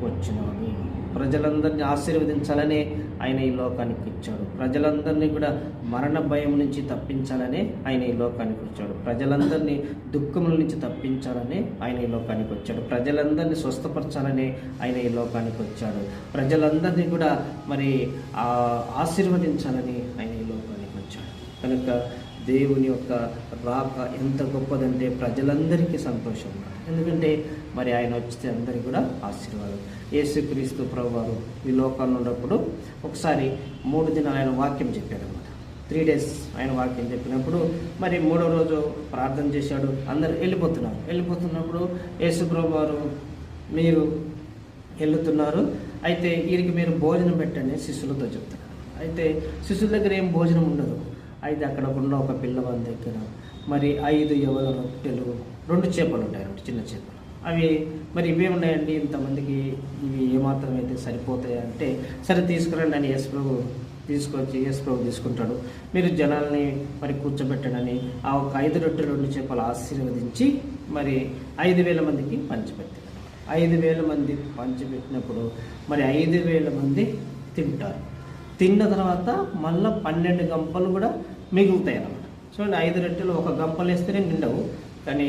వచ్చినాడు. ప్రజలందరినీ ఆశీర్వదించాలనే ఆయన ఈ లోకానికి వచ్చాడు. ప్రజలందరినీ కూడా మరణ భయం నుంచి తప్పించాలనే ఆయన ఈ లోకానికి వచ్చాడు. ప్రజలందరినీ దుఃఖముల నుంచి తప్పించాలని ఆయన ఈ లోకానికి వచ్చాడు. ప్రజలందరినీ స్వస్థపరచాలని ఆయన ఈ లోకానికి వచ్చాడు. ప్రజలందరినీ కూడా మరి ఆశీర్వదించాలని ఆయన ఈ లోకానికి వచ్చాడు. కనుక దేవుని యొక్క రాక ఎంత గొప్పదంటే ప్రజలందరికీ సంతోషం. ఎందుకంటే మరి ఆయన వచ్చితే అందరికీ కూడా ఆశీర్వాదం. యేసుక్రీస్తు ప్రభువారు ఈ లోకంలో ఉన్నప్పుడు ఒకసారి 3 దినాలు ఆయన వాక్యం చెప్పాడు అన్నమాట. 3 days ఆయన వాక్యం చెప్పినప్పుడు మరి 3వ రోజు ప్రార్థన చేశాడు. అందరు వెళ్ళిపోతున్నప్పుడు యేసు ప్రభువారు మీరు వెళ్తున్నారు, అయితే వీరికి మీరు భోజనం పెట్టండి శిష్యులతో చెప్తున్నారు. అయితే శిష్యుల దగ్గర ఏం భోజనం ఉండదు. అయితే అక్కడ ఉన్న ఒక పిల్లవాడి దగ్గర మరి 5 యవల రొట్టెలు 2 చేపలు ఉంటాయి, చిన్న చేపలు. అవి మరి ఇవే ఉన్నాయండి, ఇంతమందికి ఇవి ఏమాత్రం అయితే సరిపోతాయి అంటే సరే తీసుకురండి అని యేసు ప్రభు తీసుకుంటాడు. మీరు జనాల్ని మరి కూర్చోబెట్టడని ఆ ఒక 5 రొట్టెలు 2 చేపలు ఆశీర్వదించి మరి 5,000 మందికి పంచిపెట్టాడు. 5,000 మంది పంచిపెట్టినప్పుడు మరి 5,000 మంది తింటారు. తిన్న తర్వాత మళ్ళీ 12 గంపలు కూడా మిగులుతాయి అన్నమాట. చూడండి, 5 రొట్టెలు ఒక గంపలు వేస్తేనే నిండవు, కానీ